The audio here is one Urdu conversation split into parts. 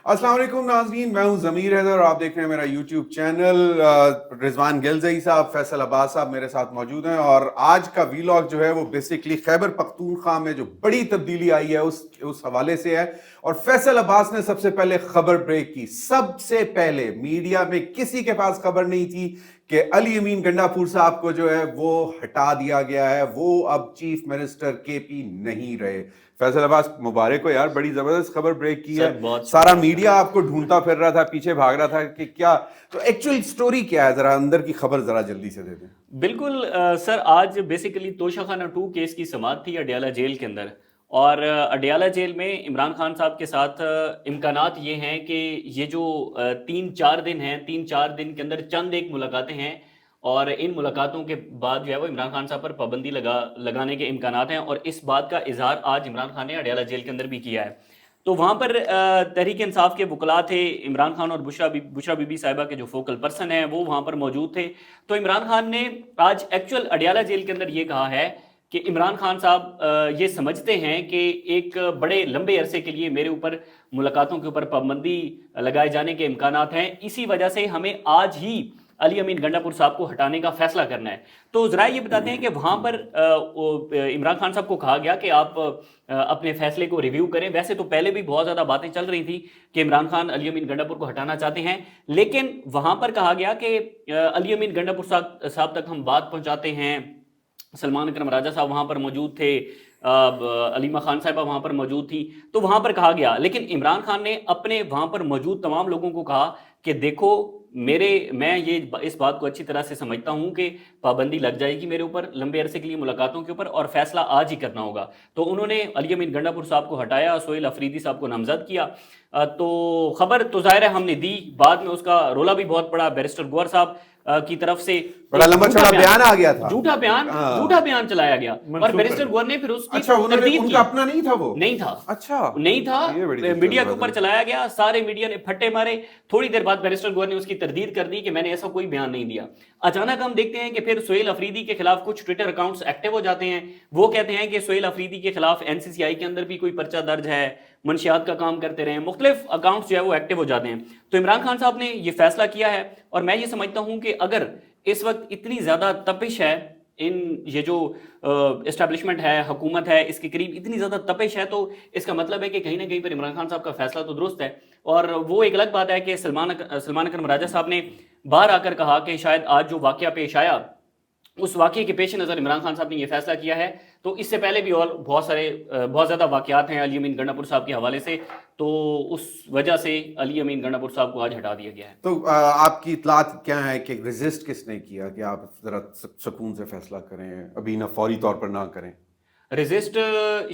السلام علیکم ناظرین، میں ہوں ضمیر حیدر اور آپ دیکھ رہے ہیں میرا یوٹیوب چینل. رضوان گلزئی صاحب، فیصل عباس صاحب میرے ساتھ موجود ہیں، اور آج کا ویلاگ جو ہے وہ بیسکلی خیبر پختونخوا میں جو بڑی تبدیلی آئی ہے اس حوالے سے ہے. اور فیصل عباس نے سب سے پہلے خبر بریک کی. سب سے پہلے میڈیا میں کسی کے پاس خبر نہیں تھی کہ علی امین گنڈا پور صاحب کو جو ہے وہ ہٹا دیا گیا ہے، وہ اب چیف منسٹر کے پی نہیں رہے. فیصل عباس مبارک ہو یار، بڑی زبردست خبر بریک کی ہے. سارا میڈیا آپ کو ڈھونڈتا پھر رہا تھا، پیچھے بھاگ رہا تھا کہ کیا. تو ایکچوئل سٹوری کیا ہے، ذرا اندر کی خبر ذرا جلدی سے دے دیں. بالکل سر، آج بیسیکلی توشہ خانہ 2 کیس کی سماعت تھی اڈیالہ جیل کے اندر، اور اڈیالہ جیل میں عمران خان صاحب کے ساتھ امکانات یہ ہیں کہ یہ جو 3-4 دن ہیں، 3-4 دن کے اندر چند ایک ملاقاتیں ہیں، اور ان ملاقاتوں کے بعد جو ہے وہ عمران خان صاحب پر پابندی لگانے کے امکانات ہیں. اور اس بات کا اظہار آج عمران خان نے اڈیالہ جیل کے اندر بھی کیا ہے. تو وہاں پر تحریک انصاف کے وکلاء تھے، عمران خان اور بشرا بی بی صاحبہ کے جو فوکل پرسن ہیں وہ وہاں پر موجود تھے. تو عمران خان نے آج ایکچوئل اڈیالہ جیل کے اندر یہ کہا ہے کہ عمران خان صاحب یہ سمجھتے ہیں کہ ایک بڑے لمبے عرصے کے لیے میرے اوپر ملاقاتوں کے اوپر پابندی لگائے جانے کے امکانات ہیں، اسی وجہ سے ہمیں آج ہی علی امین گنڈا پور صاحب کو ہٹانے کا فیصلہ کرنا ہے. تو ذرائع یہ بتاتے ہیں کہ وہاں پر عمران خان صاحب کو کہا گیا کہ آپ اپنے فیصلے کو ریویو کریں. ویسے تو پہلے بھی بہت زیادہ باتیں چل رہی تھیں کہ عمران خان علی امین گنڈا پور کو ہٹانا چاہتے ہیں، لیکن وہاں پر کہا گیا کہ علی امین گنڈا پور صاحب تک ہم بات پہنچاتے ہیں. سلمان اکرم راجہ صاحب وہاں پر موجود تھے، علیمہ خان صاحبہ وہاں پر موجود تھی. تو وہاں پر کہا گیا، لیکن عمران خان نے اپنے وہاں پر موجود تمام لوگوں کو کہا کہ دیکھو میں یہ اس بات کو اچھی طرح سے سمجھتا ہوں کہ پابندی لگ جائے گی میرے اوپر لمبے عرصے کے لیے ملاقاتوں کے اوپر، اور فیصلہ آج ہی کرنا ہوگا. تو انہوں نے علی امین گنڈا پور صاحب کو ہٹایا، سہیل افریدی صاحب کو نامزد کیا. تو خبر تو ظاہر ہے ہم نے دی، بعد میں اس کا رولا بھی بہت پڑا. بیرسٹر گوہر صاحب کی طرف سے بڑا لمبا چوڑا بیان آ گیا تھا، جھوٹا بیان چلایا گیا، اور بیرسٹر گوہر نے پھر اس کی تردید ان کا اپنا نہیں تھا، وہ نہیں تھا. اچھا نہیں تھا، میڈیا کے اوپر چلایا گیا، سارے میڈیا نے پھٹے مارے. تھوڑی دیر بعد بیرسٹر گوہر نے اس کی تردید کر دی کہ میں نے ایسا کوئی بیان نہیں دیا. اچانک ہم دیکھتے ہیں کہ پھر سہیل افریدی کے خلاف کچھ ٹویٹر اکاؤنٹس ایکٹیو ہو جاتے ہیں. وہ کہتے ہیں کہ سہیل افریدی کے خلاف NCCI کے اندر بھی کوئی پرچہ درج ہے، منشیات کا کام کرتے رہے ہیں، مختلف اکاؤنٹس جو ہے وہ ایکٹیو ہو جاتے ہیں. تو عمران خان صاحب نے یہ فیصلہ کیا ہے، اور میں یہ سمجھتا ہوں کہ اگر اس وقت اتنی زیادہ تپش ہے، یہ جو اسٹیبلشمنٹ ہے، حکومت ہے، اس کے قریب اتنی زیادہ تپش ہے، تو اس کا مطلب ہے کہ کہیں نہ کہیں پر عمران خان صاحب کا فیصلہ تو درست ہے. اور وہ ایک الگ بات ہے کہ سلمان اکرم راجہ صاحب نے باہر آ کر کہا کہ شاید آج جو واقعہ پیش آیا اس واقعے کے پیش نظر عمران خان صاحب نے یہ فیصلہ کیا ہے. تو اس سے پہلے بھی اور بہت زیادہ واقعات ہیں علی امین گنڈا پور صاحب کے حوالے سے، تو اس وجہ سے علی امین گنڈا پور صاحب کو آج ہٹا دیا گیا ہے. تو آپ کی اطلاعات کیا ہے کہ ریزسٹ کس نے کیا کہ آپ ذرا سکون سے فیصلہ کریں، ابھی نہ فوری طور پر نہ کریں؟ ریزسٹ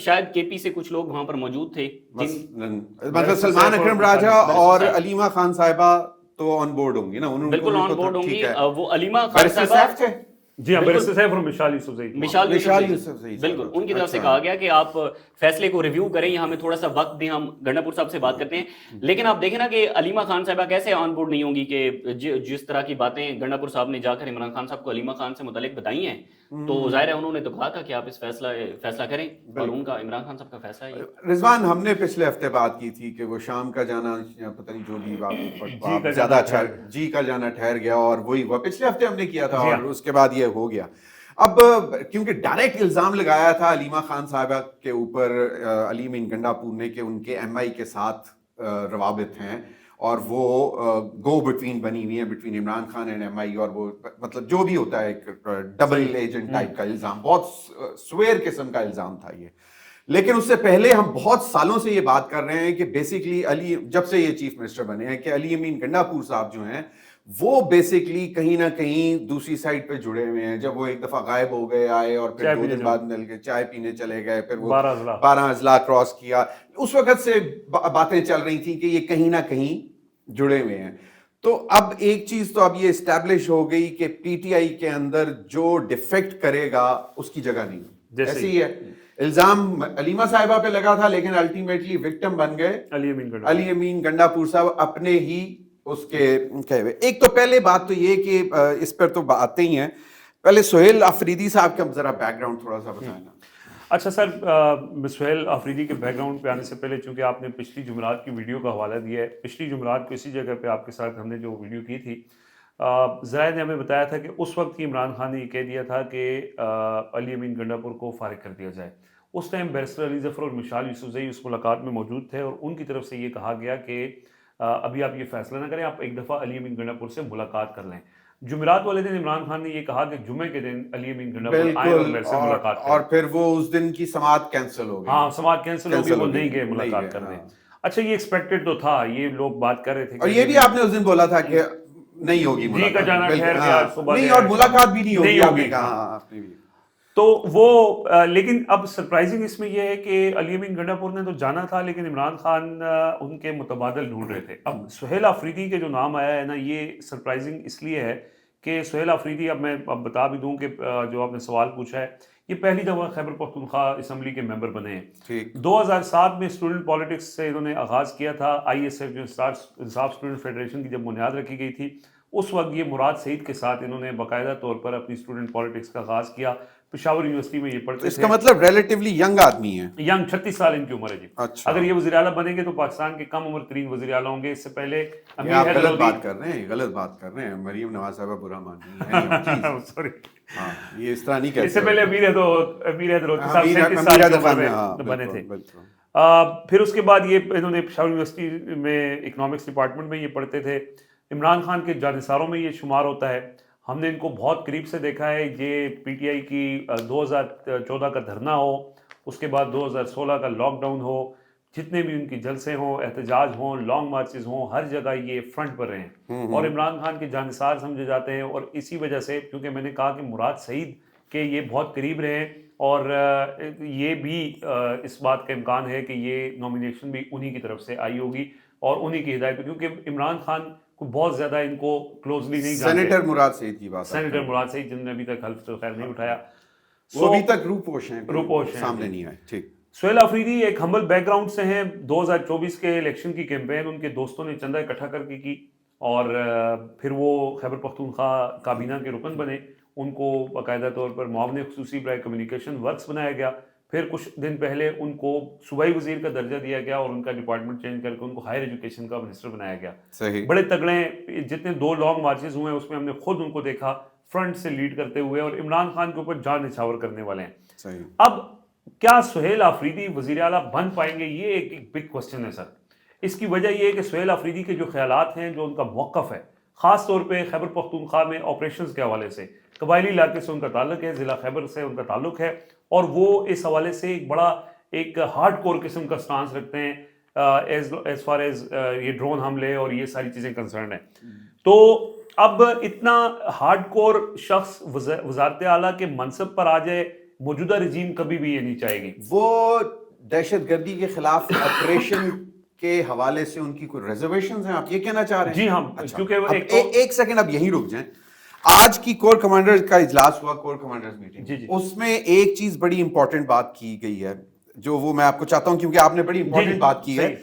شاید KP سے کچھ لوگ وہاں پر موجود تھے، مطلب سلمان اکرم راجہ اور علیمہ خان صاحبہ تو آن بورڈ ہوں گی نا؟ بالکل آن بورڈ ہوں گی. وہ علیمہ خان صاحبہ تھے، جی ہاں، بیرسٹر صاحب اور مشال یوسف زئی، بالکل ان کی طرف سے کہا گیا کہ آپ فیصلے کو ریویو کریں یا ہمیں تھوڑا سا وقت دیں، ہم گنڈا پور صاحب سے بات کرتے ہیں. لیکن آپ دیکھیں نا کہ علیمہ خان صاحبہ کیسے آن بورڈ نہیں ہوں گی کہ جس طرح کی باتیں گنڈا پور صاحب نے جا کر عمران خان صاحب کو علیمہ خان سے متعلق بتائی ہیں. تو ظاہر ہے انہوں نے تو کہا تھا کہ آپ اس فیصلہ کریں، اور ان کا عمران خان صاحب کا فیصلہ ہے. رضوان، ہم نے پچھلے ہفتے بات کی تھی کہ وہ شام کا جانا پتہ نہیں جو بھی زیادہ اچھا جی کا جانا ٹھہر گیا، اور وہی ہوا پچھلے ہفتے ہم نے کیا تھا، اور اس کے بعد یہ ہو گیا. اب کیونکہ ڈائریکٹ الزام لگایا تھا علیمہ خان صاحبہ کے اوپر علی امین گنڈا پور نے کہ ان کے MI کے ساتھ روابط ہیں، اور وہ گو بٹوین بنی ہوئی ہیں between Imran Khan and MI، اور وہ مطلب جو بھی ہوتا ہے ایک ڈبل ایجنٹ ٹائپ کا الزام، بہت سویر قسم کا الزام تھا یہ. لیکن اس سے پہلے ہم بہت سالوں سے یہ بات کر رہے ہیں کہ بیسکلی جب سے یہ چیف منسٹر بنے ہیں کہ علی امین گنڈا پور صاحب جو ہیں وہ بیسکلی کہیں نہ کہیں دوسری سائڈ پہ جڑے ہوئے ہیں. جب وہ ایک دفعہ غائب ہو گئے، آئے اور پھر 2 دن بعد مل کے چائے پینے چلے گئے، پھر وہ 12 اضلاع کراس کیا، اس وقت سے باتیں چل رہی تھیں کہ یہ کہیں نہ کہیں جڑے ہوئے ہیں. تو اب ایک چیز تو اب یہ اسٹیبلش ہو گئی کہ PTI کے اندر جو ڈیفیکٹ کرے گا اس کی جگہ نہیں. ایسی ہی ہے، الزام علیمہ صاحبہ پہ لگا تھا، لیکن الٹیمیٹلی وکٹم بن گئے علی امین گنڈا پور صاحب اپنے ہی اس کے کہے ہوئے. ایک تو پہلے بات تو یہ کہ اس پر تو باتیں ہی ہیں، پہلے سہیل افریدی صاحب کا ذرا بیک گراؤنڈ تھوڑا سا بتائیں نا. اچھا سر، سہیل آفریدی کے بیک گراؤنڈ پہ آنے سے پہلے، چونکہ آپ نے پچھلی جمعرات کی ویڈیو کا حوالہ دیا ہے، پچھلی جمعرات کو اسی جگہ پہ آپ کے ساتھ ہم نے جو ویڈیو کی تھی، ذرائع نے ہمیں بتایا تھا کہ اس وقت ہی عمران خان نے یہ کہہ دیا تھا کہ علی امین گنڈا پور کو فارغ کر دیا جائے. اس ٹائم بیرسٹر علی ظفر اور مشال یوسفزئی اس ملاقات میں موجود تھے، اور ان کی طرف سے یہ کہا گیا کہ ابھی آپ یہ فیصلہ نہ کریں، آپ ایک دفعہ علی امین گنڈا پور سے ملاقات کر لیں. جمعرات والے دن عمران خان نے یہ کہا کہ جمعے کے دن علی امین گنڈا پور آئیں اور میرے سے ملاقات کریں، اور پھر وہ اس دن کی سماعت کینسل ہو گئی. ہاں سماعت کینسل ہو گئی، وہ نہیں گئے ملاقات کرنے. اچھا یہ ایکسپیکٹڈ تو تھا، یہ لوگ بات کر رہے تھے، اور یہ بھی آپ نے اس دن بولا تھا کہ نہیں ہوگی جی کا جانا ٹھہر گیا، صبح نہیں، اور ملاقات بھی نہیں ہوگی، آپ نے کہا آپ نے بھی. تو وہ لیکن اب سرپرائزنگ اس میں یہ ہے کہ علی امین گنڈا پور نے تو جانا تھا، لیکن عمران خان ان کے متبادل ڈھونڈ رہے تھے. اب سہیل آفریدی کے جو نام آیا ہے نا، یہ سرپرائزنگ اس لیے ہے کہ سہیل آفریدی، اب میں بتا بھی دوں کہ جو آپ نے سوال پوچھا ہے، یہ پہلی دفعہ خیبر پختونخوا اسمبلی کے ممبر بنے ہیں. 2007 میں اسٹوڈنٹ پالیٹکس سے انہوں نے آغاز کیا تھا. آئی ایس ایف جو انصاف اسٹوڈنٹ فیڈریشن کی جب بنیاد رکھی گئی تھی، اس وقت یہ مراد سعید کے ساتھ انہوں نے باقاعدہ طور پر اپنی اسٹوڈنٹ پالیٹکس کا آغاز کیا. پشاور یونیورسٹی میں یہ پڑھتے تھے. اس کا مطلب ریلیٹیولی ینگ آدمی ہے، ینگ، 36 سال ان کی عمر ہے جی. اچھا، اگر یہ وزیر اعلیٰ بنیں گے تو پاکستان کے کم عمر ترین وزیر اعلیٰ ہوں گے. اس سے پہلے آپ غلط بات کر رہے ہیں، غلط بات کر رہے ہیں. مریم نواز صاحبہ برا مان رہی ہیں، سوری، ہاں یہ اس طرح نہیں کہتے. اس سے پہلے امیر حیدر صاحب 37 سال کی عمر میں بنے تھے. پھر اس کے بعد یہ انہوں نے پشاور یونیورسٹی میں اکنامکس ڈپارٹمنٹ میں یہ پڑھتے تھے. عمران خان کے جانثاروں میں یہ شمار ہوتا ہے. ہم نے ان کو بہت قریب سے دیکھا ہے. یہ پی ٹی آئی کی 2014 کا دھرنا ہو، اس کے بعد 2016 کا لاک ڈاؤن ہو، جتنے بھی ان کی جلسے ہوں، احتجاج ہوں، لانگ مارچز ہوں، ہر جگہ یہ فرنٹ پر رہے ہیں اور عمران خان کے جانثار سمجھے جاتے ہیں. اور اسی وجہ سے، کیونکہ میں نے کہا کہ مراد سعید کے یہ بہت قریب رہے ہیں، اور یہ بھی اس بات کا امکان ہے کہ یہ نامینیشن بھی انہی کی طرف سے آئی ہوگی اور انہی کی ہدایت، کیونکہ عمران خان کو بہت زیادہ ان کو کلوزلی نہیں جانتے. سینیٹر مراد سعید کی بات، سینیٹر مراد سعید، جن نے ابھی تک حلف تو خیر نہیں اٹھایا، وہ ابھی تک روپوش ہیں، سامنے نہیں آئے. ٹھیک. سہیل آفریدی ایک ہمبل بیک گراؤنڈ سے ہیں. 2024 کے الیکشن کی کیمپین ان کے دوستوں نے چندہ اکٹھا کر کے کی، اور پھر وہ خیبر پختونخوا کابینہ کے رکن بنے. ان کو باقاعدہ طور پر معاون خصوصی برائے کمیونیکیشن ورکس بنایا گیا. پھر کچھ دن پہلے ان کو صوبائی وزیر کا درجہ دیا گیا اور ان کا ڈپارٹمنٹ چینج کر کے ان کو ہائر ایجوکیشن کا منسٹر بنایا گیا. صحیح. بڑے تگڑے ہیں. جتنے 2 لانگ مارچز ہوئے ہیں اس میں ہم نے خود ان کو دیکھا فرنٹ سے لیڈ کرتے ہوئے، اور عمران خان کے اوپر جان نچھاور کرنے والے ہیں. صحیح. اب کیا سہیل آفریدی وزیر اعلیٰ بن پائیں گے؟ یہ ایک بگ کوسچن ہے سر. اس کی وجہ یہ ہے کہ سہیل آفریدی کے جو خیالات ہیں، جو ان کا موقف ہے، خاص طور پہ خیبر پختونخوا میں آپریشنز کے حوالے سے، قبائلی علاقے سے ان کا تعلق ہے، ضلع خیبر سے ان کا تعلق ہے، اور وہ اس حوالے سے ایک بڑا ایک ہارڈ کور قسم کا سٹانس رکھتے ہیں ایز فار ایز یہ ڈرون حملے اور یہ ساری چیزیں کنسرن ہیں. تو اب اتنا ہارڈ کور شخص وزارت اعلیٰ کے منصب پر آ جائے، موجودہ رجیم کبھی بھی یہ نہیں چاہے گی. وہ دہشت گردی کے خلاف آپریشن کے حوالے سے ان کی کوئی ریزرویشنز ہیں، آپ یہ کہنا چاہ رہے ہیں؟ جی ہاں، کیونکہ ایک سیکنڈ اب یہیں رک جائیں. آج کی کور کمانڈر کا اجلاس ہوا، کور کمانڈرز میٹنگ، اس میں ایک چیز بڑی امپورٹنٹ بات کی گئی ہے، جو وہ میں آپ کو چاہتا ہوں کیونکہ آپ نے بڑی امپورٹنٹ بات کی ہے.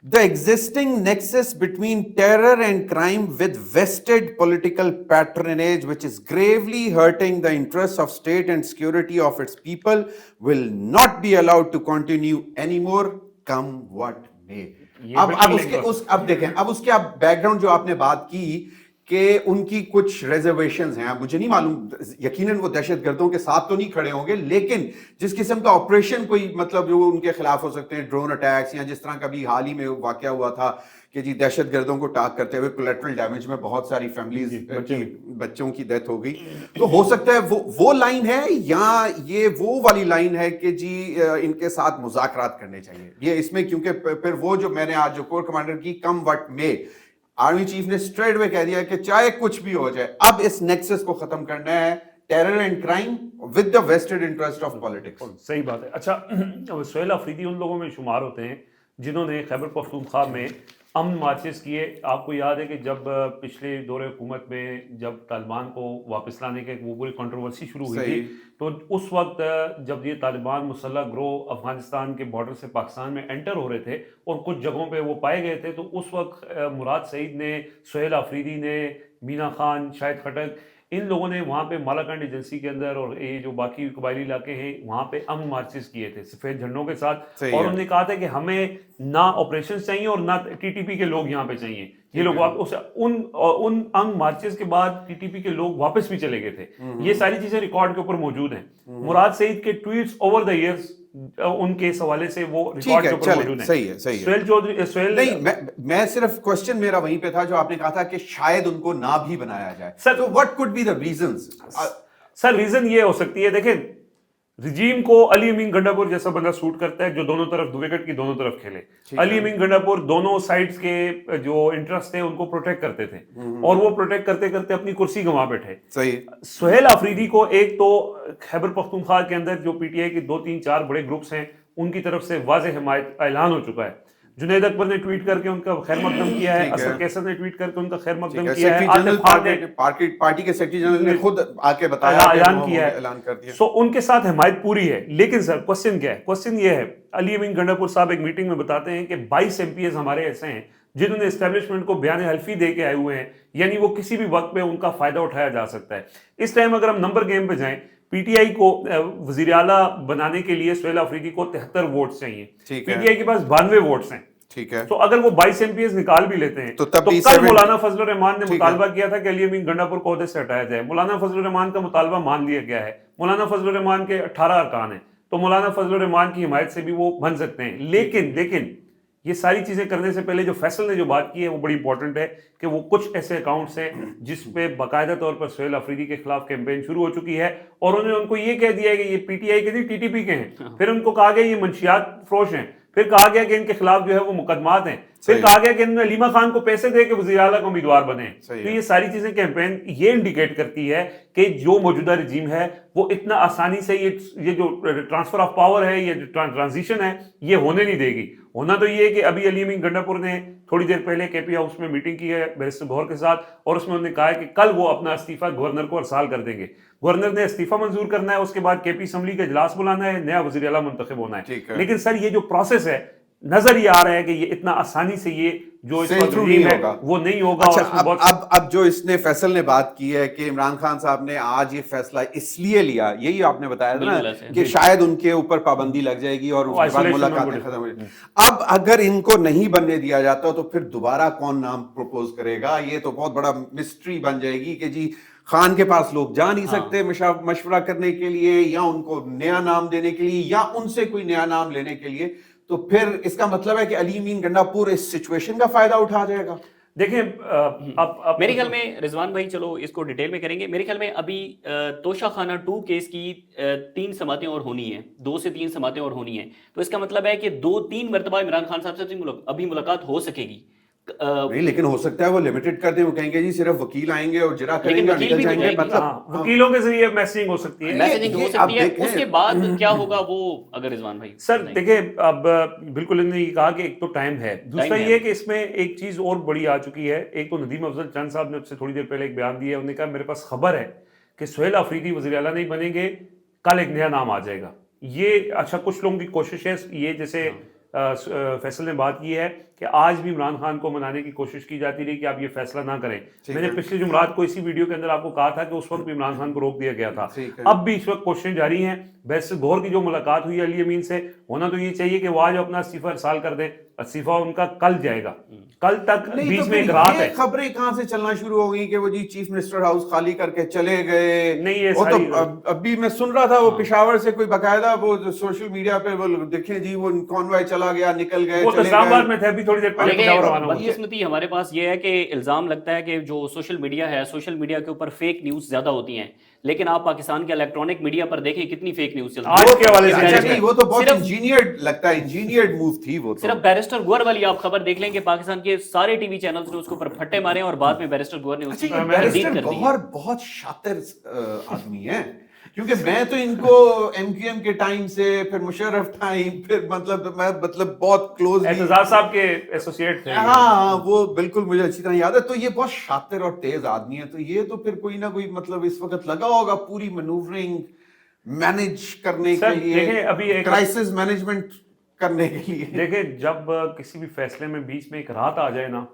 The existing nexus between terror and crime with vested political patronage which is gravely hurting the interests of state and security of its people will not be allowed to continue anymore, come what may. اب دیکھیں، اب اس کے بیک گراؤنڈ جو آپ نے بات کی کہ ان کی کچھ ریزرویشنز ہیں، مجھے نہیں معلوم، یقیناً وہ دہشت گردوں کے ساتھ تو نہیں کھڑے ہوں گے، لیکن جس قسم کا آپریشن کوئی مطلب جو ان کے خلاف ہو سکتے ہیں، ڈرون اٹیکس، یا جس طرح کا بھی حال ہی میں واقعہ ہوا تھا کہ جی دہشت گردوں کو ٹاک کرتے ہوئے کولیٹرل ڈیمیج میں بہت ساری فیملیز بچوں کی ڈیتھ ہو گئی. تو ہو سکتا ہے وہ لائن ہے، یا یہ وہ والی لائن ہے کہ جی ان کے ساتھ مذاکرات کرنے چاہیے. یہ اس میں کیونکہ پھر وہ جو میں نے آج جو کور کمانڈر کی کم وٹ میں، آرمی چیف نے اسٹریٹ وے کہہ دیا کہ چاہے کچھ بھی ہو جائے، اب اس نیکسس کو ختم کرنا ہے، terror and crime with the vested interest of politics. صحیح بات ہے. اچھا، سہیل آفریدی ان لوگوں میں شمار ہوتے ہیں جنہوں نے خیبر پختونخوا میں امن مارچز کیے. آپ کو یاد ہے کہ جب پچھلے دور حکومت میں جب طالبان کو واپس لانے کے وہ پوری کنٹروورسی شروع ہوئی تھی، تو اس وقت جب یہ طالبان مسلح گروہ افغانستان کے بارڈر سے پاکستان میں انٹر ہو رہے تھے اور کچھ جگہوں پہ وہ پائے گئے تھے، تو اس وقت مراد سعید نے، سہیل آفریدی نے، مینا خان، شاہد خٹک، ان لوگوں نے وہاں پہ مالاکنڈ ایجنسی کے اندر اور یہ جو باقی قبائلی علاقے ہیں وہاں پہ امن مارچز کیے تھے سفید جھنڈوں کے ساتھ, اور انہوں نے کہا تھا کہ ہمیں نہ آپریشن چاہیے اور نہ ٹی ٹی پی کے لوگ یہاں پہ چاہیے. یہ لوگ ان امن مارچز کے بعد ٹی ٹی پی کے لوگ واپس بھی چلے گئے تھے. یہ ساری چیزیں ریکارڈ کے اوپر موجود ہیں. مراد سعید کے tweets over the years in کے حوالے سے وہ ریکارڈ کے اوپر موجود ہیں. صحیح ہے. سہیل چودھری نہیں, میں صرف کوسچن میرا وہیں پہ تھا جو آپ نے کہا تھا کہ شاید ان کو نہ بھی بنایا جائے. سر what could be the reasons? Sir reason یہ ہو سکتی ہے, دیکھیں رجیم کو علی امین گنڈاپور جیسا بندہ سوٹ کرتا ہے جو دونوں طرف وکٹ کی دونوں طرف کھیلے. علی امین گنڈاپور دونوں سائڈز کے جو انٹرسٹ تھے ان کو پروٹیکٹ کرتے تھے اور وہ پروٹیکٹ کرتے کرتے اپنی کرسی گنوا بیٹھے. سہیل آفریدی کو ایک تو خیبر پختونخوا کے اندر جو پی ٹی آئی کے 2-3-4 بڑے گروپس ہیں ان کی طرف سے واضح حمایت اعلان ہو چکا ہے. جنید اکبر نے ٹویٹ کر کے ان کا خیر مقدم کیا ہے, اصغر کیسر نے ٹویٹ کر کے ان کا خیر مقدم کیا ہے, پارٹی کے سیکریٹری جنرل نے خود آ کے بتایا, اعلان کیا ہے. سو ان کے ساتھ حمایت پوری ہے. لیکن سر کوسچن کیا ہے, کوسچن یہ ہے, علی امین گنڈاپور صاحب ایک میٹنگ میں بتاتے ہیں کہ 22 ایم پی ایز ہمارے ایسے ہیں جنہوں نے اسٹیبلشمنٹ کو بیان حلفی دے کے آئے ہوئے ہیں, یعنی وہ کسی بھی وقت پہ ان کا فائدہ اٹھایا جا سکتا ہے. اس ٹائم اگر ہم نمبر گیم پہ جائیں, پی ٹی آئی کو وزیر اعلیٰ بنانے کے لیے سہیل آفریدی کو 73 ووٹس چاہیے. پی ٹی آئی کے پاس 92 ووٹس ہیں. ٹھیک ہے, تو اگر وہ 22 ایم پی ایز نکال بھی لیتے ہیں تو کل مولانا فضل الرحمان نے مطالبہ کیا تھا کہ علی امین گنڈاپور کو عہدے سے ہٹایا جائے. مولانا فضل الرحمان کا مطالبہ مان لیا گیا ہے. مولانا فضل الرحمان کے 18 ارکان ہیں, تو مولانا فضل الرحمان کی حمایت سے بھی وہ بن سکتے ہیں. لیکن یہ ساری چیزیں کرنے سے پہلے جو فیصل نے جو بات کی ہے وہ بڑی امپورٹنٹ ہے کہ وہ کچھ ایسے اکاؤنٹس ہیں جس پہ باقاعدہ طور پر سہیل آفریدی کے خلاف کیمپین شروع ہو چکی ہے, اور انہوں نے ان کو یہ کہہ دیا ہے کہ یہ پی ٹی آئی کے نہیں ٹی ٹی پی کے ہیں. پھر ان کو کہا گیا یہ منشیات فروش ہیں, پھر کہا گیا کہ ان کے خلاف جو ہے وہ مقدمات ہیں, پھر کہا گیا کہ انہوں نے علیمہ خان کو پیسے دے کے وزیر اعلیٰ کو امیدوار بنے. تو یہ ساری چیزیں کیمپین یہ انڈیکیٹ کرتی ہے کہ جو موجودہ رجیم ہے وہ اتنا آسانی سے یہ جو ٹرانسفر آف پاور ہے, یہ جو ٹرانزیشن ہے, یہ ہونے نہیں دے گی. ہونا تو یہ ہے کہ ابھی علی امین گنڈاپور نے تھوڑی دیر پہلے کے پی ہاؤس میں میٹنگ کی ہے بیرسٹر گوہر کے ساتھ, اور اس میں انہوں نے کہا ہے کہ کل وہ اپنا استعفیٰ گورنر کو ارسال کر دیں گے. گورنر نے استعفیٰ منظور کرنا ہے, اس کے بعد کے پی اسمبلی کا اجلاس بلانا ہے, نیا وزیر اعلیٰ منتخب ہونا ہے. لیکن سر یہ جو پروسیس ہے نظر یہ آ رہا ہے کہ یہ اتنا آسانی سے یہ جو اس کا رجیم ہے وہ نہیں ہوگا. اب جو اس نے فیصل نے بات کی ہے کہ عمران خان صاحب نے آج یہ فیصلہ اس لیے لیا, یہی آپ نے بتایا تھا نا کہ شاید ان کے اوپر پابندی لگ جائے گی اور اس کے بعد ملاقاتیں ختم ہو جائیں. اب اگر ان کو نہیں بننے دیا جاتا تو پھر دوبارہ کون نام پروپوز کرے گا, یہ تو بہت بڑا مسٹری بن جائے گی کہ جی خان کے پاس لوگ جا نہیں سکتے مشورہ کرنے کے لیے یا ان کو نیا نام دینے کے لیے یا ان سے کوئی نیا نام لینے کے لیے. تو پھر اس کا مطلب ہے کہ علی امین گنڈاپور اس سچویشن کا فائدہ اٹھا جائے گا. دیکھیں میرے خیال میں رضوان بھائی چلو اس کو ڈیٹیل میں کریں گے. میرے خیال میں ابھی توشہ خانہ 2 کیس کی 3 سماعتیں اور ہونی ہیں, 2 سے 3 سماعتیں اور ہونی ہیں. تو اس کا مطلب ہے کہ 2-3 مرتبہ عمران خان صاحب سے ابھی ملاقات ہو سکے گی. نہیں, لیکن ہو سکتا ہے وہ لمیٹڈ کر دیں, وہ کہیں گے جی صرف وکیل آئیں گے اور جرا کریں گے اور نکل جائیں گے. مطلب وکیلوں کے ذریعے میسنگ ہو سکتی ہے, میسنگ ہو سکتی ہے. اس کے بعد کیا ہوگا وہ اگر رضوان بھائی سر دیکھیں, اب بالکل انہوں نے یہ کہا کہ ایک تو ٹائم ہے, دوسرا یہ کہ اس میں ایک چیز اور بڑی آ چکی ہے. ایک تو ندیم افضل چند صاحب نے اس سے تھوڑی دیر پہلے ایک بیان دیا ہے, انہوں نے کہا میرے پاس خبر ہے کہ سہیل آفریدی وزیر اعلیٰ نہیں بنیں گے, کل ایک نیا نام آ جائے گا. یہ اچھا کچھ لوگوں کی کوشش ہے, یہ جیسے فیصل نے بات کی ہے کہ آج بھی عمران خان کو منانے کی کوشش کی جاتی رہی کہ آپ یہ فیصلہ نہ کریں. میں نے پچھلے جمعرات کو اسی ویڈیو کے اندر آپ کو کہا تھا کہ اس وقت بھی عمران خان کو روک دیا گیا تھا. اب بھی اس وقت کوششیں جاری ہیں. بیرسٹر گوہر کی جو ملاقات ہوئی علی امین سے, ہونا تو یہ چاہیے کہ وہ آج اپنا استعفیٰ ارسال کر دیں. استعفیٰ ان کا کل جائے گا, کل تک بیچ میں ایک رات ہے. خبریں کہاں سے چلنا شروع ہو گئی کہ وہ جی چیف منسٹر ہاؤس خالی کر کے چلے گئے؟ نہیں, یہ وہ تو ابھی میں سن رہا تھا وہ پشاور سے کوئی باقاعدہ وہ سوشل میڈیا پہ وہ دیکھیں جی وہ کانوائے چلا گیا, نکل گئے, وہ تو اسلام آباد میں تھے ابھی تھوڑی دیر پہلے. بدقسمتی ہمارے پاس یہ ہے کہ الزام لگتا ہے کہ جو سوشل میڈیا ہے, سوشل میڈیا کے اوپر فیک نیوز زیادہ ہوتی ہیں, لیکن آپ پاکستان کے الیکٹرانک میڈیا پر دیکھیں کتنی فیک نیوز چلتی ہے. آج کے حوالے سے وہ تو بہت انجینئرڈ لگتا ہے, انجینئرڈ موو تھی وہ. صرف بیرسٹر گوہر والی آپ خبر دیکھ لیں کہ پاکستان کے سارے ٹی وی چینلز نے اس کے اوپر پھٹے مارے اور بعد میں بیرسٹر گوہر نے اس کی تردید کر دی. گوہر بہت شاطر آدمی ہے, کیونکہ میں تو ان کو ایم کیو ایم کے ٹائم سے, پھر مشرف ٹائم, پھر مطلب بہت کلوز, اعتزاز صاحب کے ایسوسیٹ تھے. ہاں وہ بالکل مجھے اچھی طرح یاد ہے. تو یہ بہت شاطر اور تیز آدمی ہے. تو یہ تو پھر کوئی نہ کوئی مطلب اس وقت لگا ہوگا پوری مینوورنگ مینج کرنے کے لیے, ابھی کرائسس مینجمنٹ کرنے کے لیے. دیکھیں جب کسی بھی فیصلے میں بیچ میں ایک رات آ جائے نا,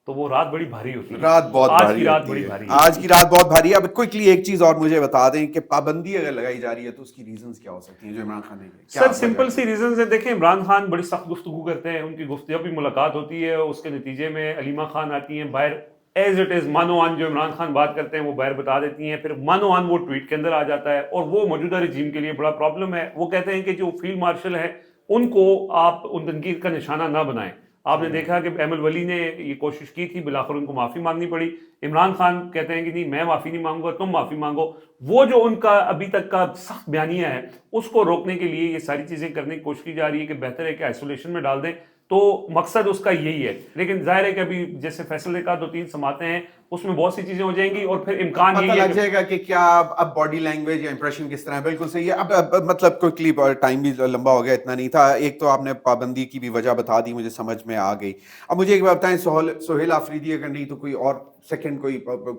تو وہ رات بڑی بھاری ہوتی ہے. رات بہت آج بھاری کی رات ہوتی بڑی ہے. بھاری آج کی رات بہت بھاری ہے. اب کوئکلی ایک چیز اور مجھے بتا دیں کہ پابندی اگر لگائی جا رہی ہے تو اس کی ریزنز کیا ہو سکتی ہیں جو عمران خان نے کی؟ سر سمپل سی ریزنز ہیں. دیکھیں عمران خان بڑی سخت گفتگو کرتے ہیں, ان کی گفتگو بھی ملاقات ہوتی ہے, اس کے نتیجے میں علیمہ خان آتی ہیں باہر, ایز اٹ از مانو آن جو عمران خان بات کرتے ہیں وہ باہر بتا دیتی ہیں, پھر مانو آن وہ ٹویٹ کے اندر آ جاتا ہے, اور وہ موجودہ رجیم کے لیے بڑا پرابلم ہے. وہ کہتے ہیں کہ جو فیلڈ مارشل ہیں ان کو آپ ان تنقید کا نشانہ نہ بنائیں. آپ نے دیکھا کہ احمد ولی نے یہ کوشش کی تھی, بالآخر ان کو معافی مانگنی پڑی. عمران خان کہتے ہیں کہ نہیں میں معافی نہیں مانگوں گا, تم معافی مانگو. وہ جو ان کا ابھی تک کا سخت بیانیہ ہے اس کو روکنے کے لیے یہ ساری چیزیں کرنے کی کوشش کی جا رہی ہے کہ بہتر ہے کہ آئسولیشن میں ڈال دیں. تو مقصد اس کا یہی ہے. لیکن ظاہر ہے کہ ابھی جیسے فیصل نے کہا 2-3 سماعتیں ہیں, اس میں بہت سی چیزیں ہو جائیں گی, اور پھر امکان پتہ یہی لگ ہے جائے گا کہ کیا اب باڈی لینگویج یا امپریشن کس طرح ہے. بالکل صحیح ہے. اب مطلب کوئکلی ٹائم بھی لمبا ہو گیا, اتنا نہیں تھا. ایک تو آپ نے پابندی کی بھی وجہ بتا دی, مجھے سمجھ میں آ گئی. اب مجھے ایک بات بتائیں, سہیل آفریدی اگر نہیں تو کوئی اور سیکنڈ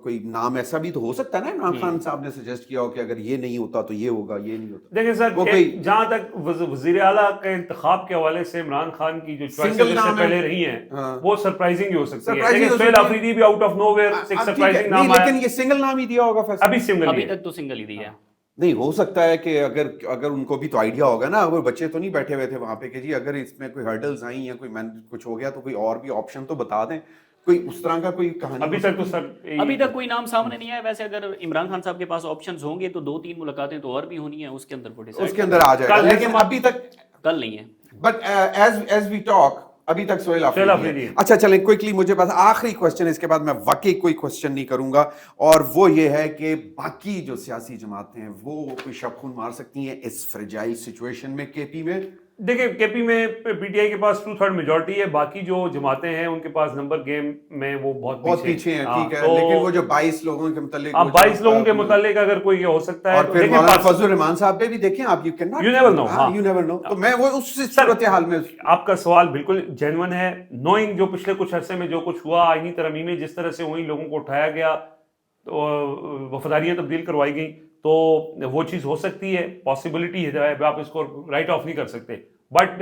کوئی نام ایسا بھی تو ہو سکتا ہے نا. عمران خان صاحب نے سجیسٹ کیا ہو کہ اگر یہ نہیں ہوتا تو یہ ہوگا, یہ نہیں ہوتا. دیکھیں سر, جہاں تک وزیر اعلیٰ کے انتخاب کے حوالے سے عمران خان کی جو چوائسز اس سے پہلے رہی ہیں وہ سرپرائزنگ ہی ہو سکتی ہے. لیکن سہیل آفریدی بھی آؤٹ آف نو ویئر ایک سرپرائزنگ نام آیا. لیکن یہ سنگل نام ہی دیا ہوگا فیصل, ابھی سنگل ابھی تک تو سنگل ہی دیا. نہیں ہو سکتا ہے کہ اگر ان کو بھی تو آئیڈیا ہوگا نا, وہ بچے تو نہیں بیٹھے ہوئے تھے وہاں پہ کہ جی اگر اس میں کوئی ہرڈلز آئیں یا کوئی کچھ ہو گیا تو کوئی اور بھی آپشن تو بتا دیں. کوئی اس طرح کا کوئی کہانی ابھی تک تو سر ابھی تک کوئی نام سامنے نہیں آیا. ویسے اگر عمران خان صاحب کے پاس آپشنز ہوں گے تو 2-3 ملاقاتیں تو اور بھی ہونی ہیں, اس کے اندر اس کے اندر آ جائے گا. لیکن ابھی تک کل نہیں ہے. بٹ ایز وی ٹاک ابھی تک سہیل آفریدی. اچھا چلیں کوئکلی مجھے پاس آخری کوسچن, اس کے بعد میں واقعی کوئی کوسچن نہیں کروں گا, اور وہ یہ ہے کہ باقی جو سیاسی جماعتیں ہیں وہ کوئی شب خون مار سکتی ہیں اس فریجائل سچویشن میں کے پی میں. دیکھیں کے پی میں پی ٹی آئی کے پاس 2/3 میجورٹی ہے, باقی جو جماعتیں ہیں ان کے پاس نمبر گیم میں وہ بہت پیچھے ہیں. ٹھیک ہے, لیکن وہ جو 22 لوگوں کے متعلق 22 لوگوں کے متعلق اگر کوئی یہ ہو سکتا ہے, اور پھر مولانا فضل الرحمان صاحب پہ بھی دیکھیں آپ, you never know. تو میں وہ اس صورتحال میں آپ کا سوال بالکل جینون ہے. نوئنگ جو پچھلے کچھ عرصے میں جو کچھ ہوا, آئینی ترمیمیں جس طرح سے ہوئی, لوگوں کو اٹھایا گیا, وفاداریاں تبدیل کروائی گئیں, تو وہ چیز ہو سکتی ہے, پاسبلٹی ہے, آپ اس کو رائٹ آف نہیں کر سکتے. بٹ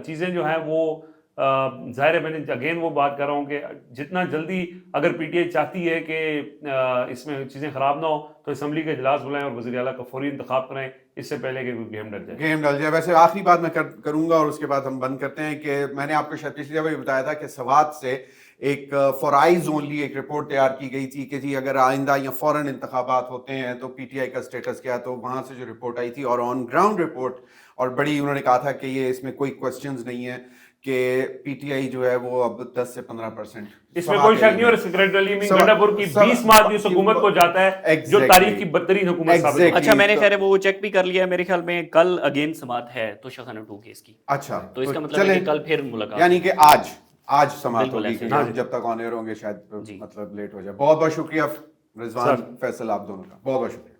چیزیں جو ہیں وہ ظاہر ہے, میں نے اگین وہ بات کر رہا ہوں کہ جتنا جلدی اگر پی ٹی آئی چاہتی ہے کہ اس میں چیزیں خراب نہ ہو تو اسمبلی کا اجلاس بلائیں اور وزیر اعلیٰ کا فوری انتخاب کریں, اس سے پہلے کہ گیم ڈل جائے. ویسے آخری بات میں کروں گا اور اس کے بعد ہم بند کرتے ہیں کہ میں نے آپ کو شاید پچھلی دفعہ بتایا تھا کہ سوات سے ایک فار آئیز اونلی ایک رپورٹ تیار کی گئی تھی کہ جی اگر آئندہ یا فوراً انتخابات ہوتے ہیں تو پی ٹی آئی کا سٹیٹس کیا. تو وہاں سے جو رپورٹ آئی تھی اور آن گراؤنڈ رپورٹ, اور بڑی انہوں نے کہا تھا کہ یہ اس میں کوئی کوسچنز نہیں ہے کہ پی ٹی آئی جو ہے وہ اب 10 سے 15% اس میں کوئی شک نہیں. اور سیکریٹری علی امین گنڈا پور کی 20 مارچ اس حکومت کو جاتا ہے جو تاریخ کی بدترین حکومت ثابت ہوئی. اچھا میں نے خیر وہ چیک بھی کر لیا, میرے خیال میں کل اگین سماعت ہے توشہ خانہ 2 کیس کی. اچھا تو اس کا مطلب ہے کہ کل پھر ملاقات, یعنی کہ آج سماعت ہوگی, جب تک آن ایئر ہوں گے شاید مطلب لیٹ ہو جائے. بہت بہت شکریہ رضوان, فیصل, آپ دونوں کا بہت بہت شکریہ.